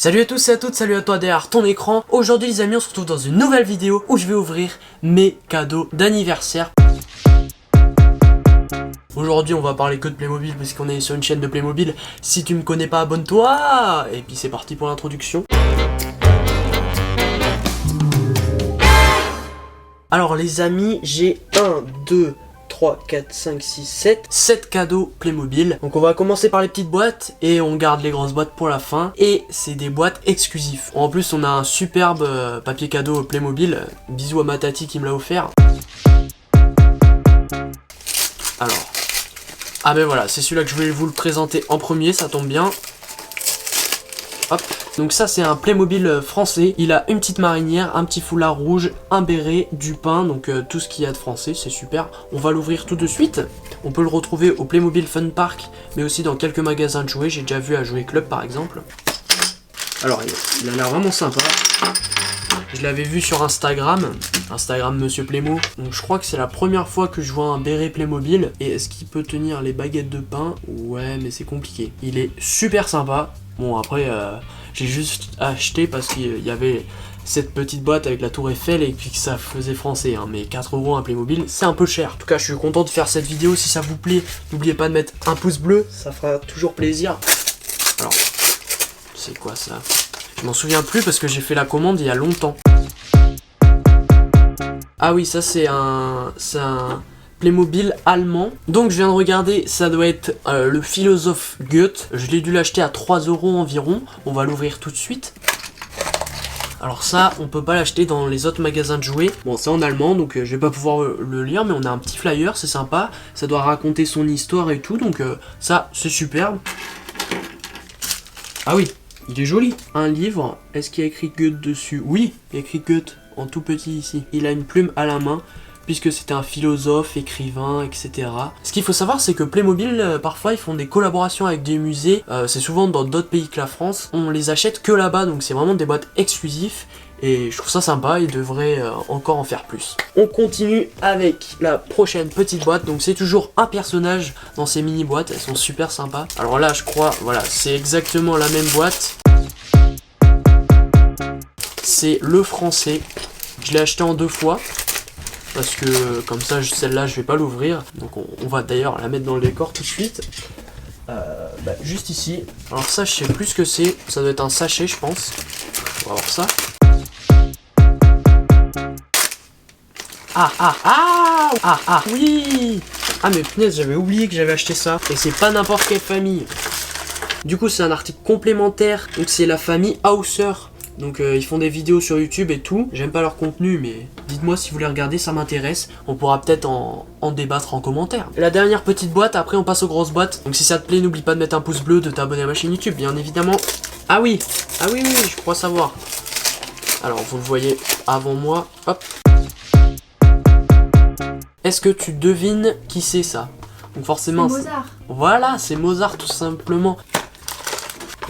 Salut à tous et à toutes, salut à toi derrière ton écran. Aujourd'hui les amis, on se retrouve dans une nouvelle vidéo où je vais ouvrir mes cadeaux d'anniversaire. Aujourd'hui on va parler que de Playmobil parce qu'on est sur une chaîne de Playmobil. Si tu me connais pas, abonne-toi. Et puis c'est parti pour l'introduction. Alors les amis, j'ai 1, 2, 3, 4, 5, 6, 7 cadeaux Playmobil. Donc on va commencer par les petites boîtes et on garde les grosses boîtes pour la fin. Et c'est des boîtes exclusives. En plus on a un superbe papier cadeau Playmobil. Bisous à ma tati qui me l'a offert. Alors, ah ben voilà, c'est celui-là que je voulais vous le présenter en premier, ça tombe bien. Hop. Donc ça c'est un Playmobil français, il a une petite marinière, un petit foulard rouge, un béret, du pain, donc tout ce qu'il y a de français, c'est super. On va l'ouvrir tout de suite. On peut le retrouver au Playmobil Fun Park, mais aussi dans quelques magasins de jouets, j'ai déjà vu à Jouet Club par exemple. Alors il a l'air vraiment sympa. Je l'avais vu sur Instagram Monsieur Playmo. Donc je crois que c'est la première fois que je vois un béret Playmobil. Et est-ce qu'il peut tenir les baguettes de pain? Ouais, mais c'est compliqué. Il est super sympa. Bon après, j'ai juste acheté parce qu'il y avait cette petite boîte avec la tour Eiffel et puis que ça faisait français. Hein. Mais 4 € un Playmobil, c'est un peu cher. En tout cas, je suis content de faire cette vidéo. Si ça vous plaît, n'oubliez pas de mettre un pouce bleu. Ça fera toujours plaisir. Alors, c'est quoi ça? Je m'en souviens plus parce que j'ai fait la commande il y a longtemps. Ah oui, ça c'est un Playmobil allemand. Donc je viens de regarder, ça doit être le philosophe Goethe. Je l'ai dû l'acheter à 3 € environ. On va l'ouvrir tout de suite. Alors ça, on peut pas l'acheter dans les autres magasins de jouets. Bon, c'est en allemand, donc je vais pas pouvoir le lire, mais on a un petit flyer, c'est sympa. Ça doit raconter son histoire et tout, donc ça, c'est superbe. Ah oui, il est joli. Un livre, est-ce qu'il y a écrit Goethe dessus? Oui, il y a écrit Goethe en tout petit ici. Il a une plume à la main, puisque c'était un philosophe, écrivain, etc. Ce qu'il faut savoir, c'est que Playmobil, parfois, ils font des collaborations avec des musées. C'est souvent dans d'autres pays que la France. On les achète que là-bas, donc c'est vraiment des boîtes exclusives. Et je trouve ça sympa, ils devraient encore en faire plus. On continue avec la prochaine petite boîte. Donc c'est toujours un personnage dans ces mini boîtes, elles sont super sympas. Alors là je crois, voilà, c'est exactement la même boîte. C'est le français. Je l'ai acheté en 2 fois. Parce que comme ça celle-là je vais pas l'ouvrir. Donc on va d'ailleurs la mettre dans le décor tout de suite. Juste ici. Alors ça je sais plus ce que c'est. Ça doit être un sachet je pense. On va voir ça. Oui. Ah mais punaise, j'avais oublié que j'avais acheté ça. Et c'est pas n'importe quelle famille. Du coup c'est un article complémentaire. Donc c'est la famille Hauser. Donc ils font des vidéos sur YouTube et tout. J'aime pas leur contenu, mais dites-moi si vous les regardez, ça m'intéresse. On pourra peut-être en débattre en commentaire. La dernière petite boîte, après on passe aux grosses boîtes. Donc si ça te plaît, n'oublie pas de mettre un pouce bleu, de t'abonner à ma chaîne YouTube, bien évidemment. Ah oui, je crois savoir. Alors vous le voyez avant moi, hop. Est-ce que tu devines qui c'est ça? Donc forcément c'est Mozart. Voilà, c'est Mozart tout simplement.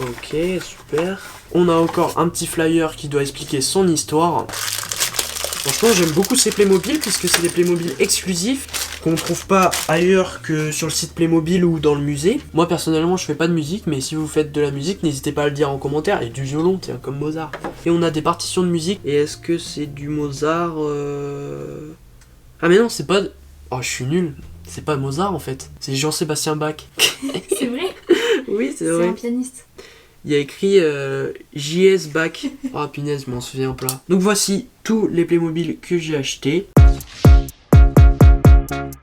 Ok, super. On a encore un petit flyer qui doit expliquer son histoire. Franchement, j'aime beaucoup ces Playmobil puisque c'est des Playmobil exclusifs qu'on ne trouve pas ailleurs que sur le site Playmobil ou dans le musée. Moi personnellement, je fais pas de musique, mais si vous faites de la musique, n'hésitez pas à le dire en commentaire. Et du violon, tiens, comme Mozart. Et on a des partitions de musique. Et est-ce que c'est du Mozart Ah mais non, c'est pas... Oh, je suis nul. C'est pas Mozart en fait. C'est Jean-Sébastien Bach. C'est vrai? Oui, c'est vrai. C'est un pianiste. Il y a écrit J.S. Bach. Ah punaise, je m'en souviens pas. Donc voici tous les Playmobil que j'ai achetés.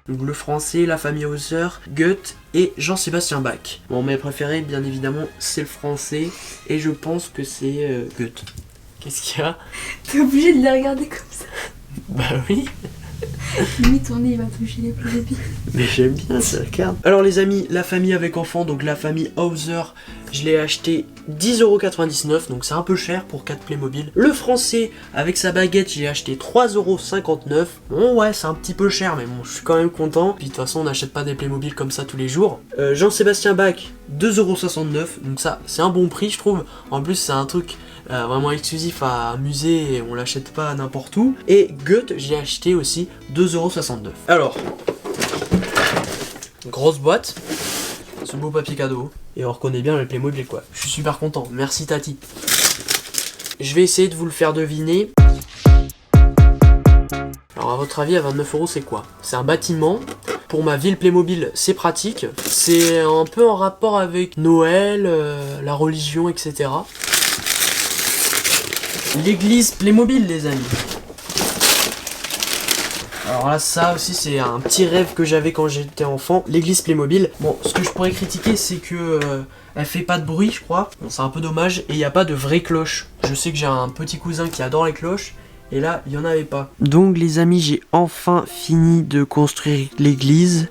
Donc le français, la famille Hauser, Goethe et Jean-Sébastien Bach. Bon, mes préférés, bien évidemment, c'est le français. Et je pense que c'est Goethe. Qu'est-ce qu'il y a? T'es obligé de les regarder comme ça. Bah oui. Limite, ton nez il va toucher les Playmobil. Mais j'aime bien ça, regarde. Alors les amis, la famille avec enfants, donc la famille Hauser, je l'ai acheté 10,99 €, donc c'est un peu cher pour 4 Playmobil. Le français, avec sa baguette, j'ai acheté 3,59 €. Bon ouais, c'est un petit peu cher, mais bon, je suis quand même content. Puis de toute façon, on n'achète pas des Playmobil comme ça tous les jours. Jean-Sébastien Bach, 2,69 €, donc ça, c'est un bon prix, je trouve. En plus, c'est un truc vraiment exclusif à un musée et on l'achète pas n'importe où. Et Goethe, j'ai acheté aussi 2,69 €. Alors, grosse boîte, ce beau papier cadeau, et on reconnaît bien le Playmobil quoi. Je suis super content, merci Tati. Je vais essayer de vous le faire deviner. Alors à votre avis, à 29 € c'est quoi? C'est un bâtiment. Pour ma ville Playmobil, c'est pratique. C'est un peu en rapport avec Noël, la religion, etc. L'église Playmobil, les amis. Alors là, ça aussi, c'est un petit rêve que j'avais quand j'étais enfant. L'église Playmobil. Bon, ce que je pourrais critiquer, c'est que elle fait pas de bruit, je crois. Bon, c'est un peu dommage. Et il n'y a pas de vraie cloche. Je sais que j'ai un petit cousin qui adore les cloches. Et là, il n'y en avait pas. Donc les amis, j'ai enfin fini de construire l'église.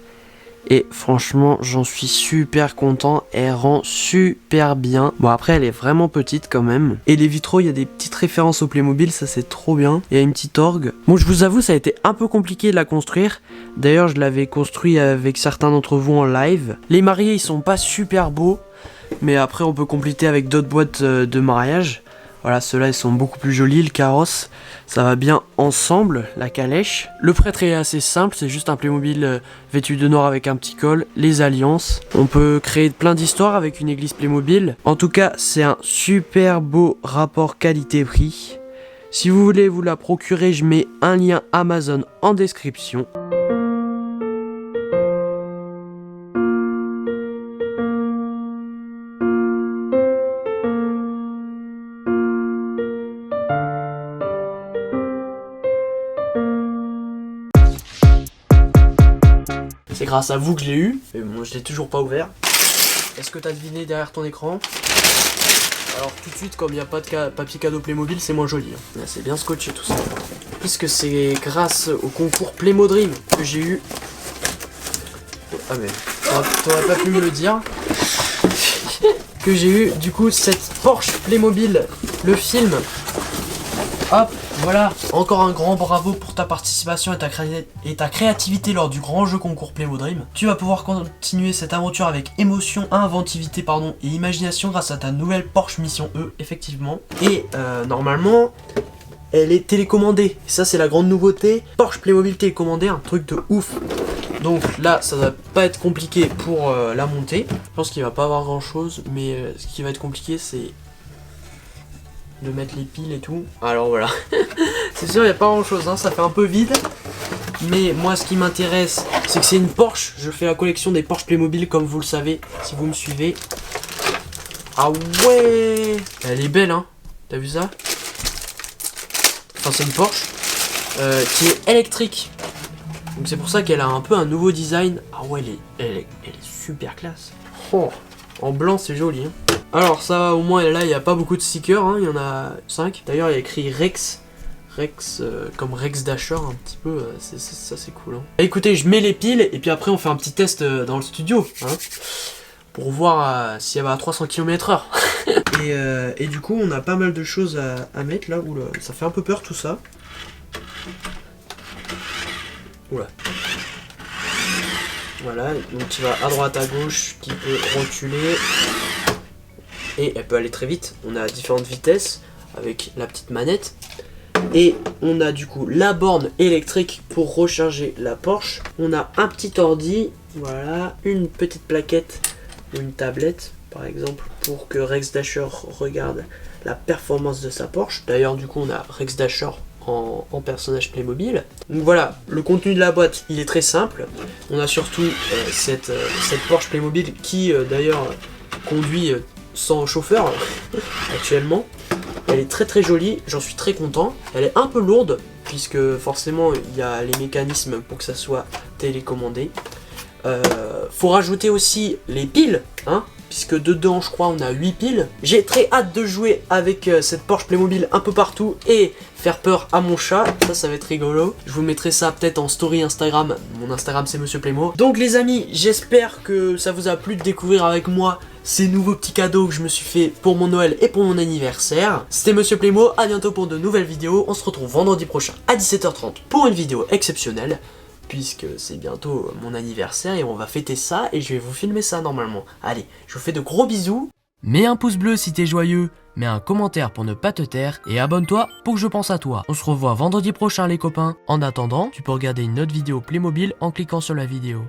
Et franchement, j'en suis super content. Elle rend super bien. Bon, après, elle est vraiment petite quand même. Et les vitraux, il y a des petites références au Playmobil. Ça, c'est trop bien. Il y a une petite orgue. Bon, je vous avoue, ça a été un peu compliqué de la construire. D'ailleurs, je l'avais construit avec certains d'entre vous en live. Les mariés, ils sont pas super beaux. Mais après, on peut compléter avec d'autres boîtes de mariage. Voilà, ceux-là, ils sont beaucoup plus jolis. Le carrosse, ça va bien ensemble, la calèche. Le prêtre est assez simple, c'est juste un Playmobil vêtu de noir avec un petit col. Les alliances. On peut créer plein d'histoires avec une église Playmobil. En tout cas, c'est un super beau rapport qualité-prix. Si vous voulez vous la procurer, je mets un lien Amazon en description. C'est grâce à vous que je l'ai eu, mais bon, je l'ai toujours pas ouvert. Est-ce que t'as deviné derrière ton écran? Alors tout de suite, comme il n'y a pas de papier cadeau Playmobil, c'est moins joli. Hein. C'est bien scotché tout ça. Puisque c'est grâce au concours Playmo Dream que j'ai eu... Ah mais, t'aurais pas pu me le dire. Que j'ai eu du coup cette Porsche Playmobil, le film. Hop, voilà, encore un grand bravo pour ta participation et ta créativité lors du grand jeu concours Playmo Dream. Tu vas pouvoir continuer cette aventure avec émotion, inventivité et imagination grâce à ta nouvelle Porsche Mission E, effectivement. Et normalement, elle est télécommandée. Et ça, c'est la grande nouveauté. Porsche Playmobil télécommandée, un truc de ouf. Donc là, ça va pas être compliqué pour la monter. Je pense qu'il va pas avoir grand chose, mais ce qui va être compliqué, c'est de mettre les piles et tout. Alors voilà. C'est sûr, il n'y a pas grand chose, hein, ça fait un peu vide. Mais moi, ce qui m'intéresse, c'est que c'est une Porsche. Je fais la collection des Porsche Playmobil, comme vous le savez, si vous me suivez. Ah ouais, elle est belle, hein. T'as vu ça? Enfin, c'est une Porsche qui est électrique. Donc c'est pour ça qu'elle a un peu un nouveau design. Ah ouais, elle est super classe. Oh, en blanc, c'est joli, hein. Alors ça va, au moins là il n'y a pas beaucoup de stickers, hein, il y en a 5. D'ailleurs il y a écrit Rex, comme Rex Dasher un petit peu, ça c'est cool. Hein. Écoutez, je mets les piles et puis après on fait un petit test dans le studio, hein, pour voir si elle va à 300 km/h. et du coup on a pas mal de choses à mettre là, oula, ça fait un peu peur tout ça. Oula. Voilà, donc tu vas à droite à gauche, qui peut reculer. Et elle peut aller très vite, on a différentes vitesses avec la petite manette. Et on a du coup la borne électrique pour recharger la Porsche. On a un petit ordi, voilà, une petite plaquette ou une tablette par exemple pour que Rex Dasher regarde la performance de sa Porsche. D'ailleurs du coup on a Rex Dasher en personnage Playmobil. Donc voilà, le contenu de la boîte il est très simple. On a surtout cette Porsche Playmobil qui d'ailleurs conduit sans chauffeur actuellement. Elle est très très jolie, j'en suis très content. Elle est un peu lourde puisque forcément il y a les mécanismes pour que ça soit télécommandé. Faut rajouter aussi les piles, hein, puisque dedans je crois on a 8 piles. J'ai très hâte de jouer avec cette Porsche Playmobil un peu partout et faire peur à mon chat, ça va être rigolo. Je vous mettrai ça peut-être en story Instagram, mon Instagram c'est Monsieur Playmo. Donc les amis, j'espère que ça vous a plu de découvrir avec moi ces nouveaux petits cadeaux que je me suis fait pour mon Noël et pour mon anniversaire. C'était Monsieur Playmo, à bientôt pour de nouvelles vidéos. On se retrouve vendredi prochain à 17h30 pour une vidéo exceptionnelle, puisque c'est bientôt mon anniversaire et on va fêter ça et je vais vous filmer ça normalement. Allez, je vous fais de gros bisous. Mets un pouce bleu si t'es joyeux, mets un commentaire pour ne pas te taire et abonne-toi pour que je pense à toi. On se revoit vendredi prochain les copains. En attendant, tu peux regarder une autre vidéo Playmobil en cliquant sur la vidéo.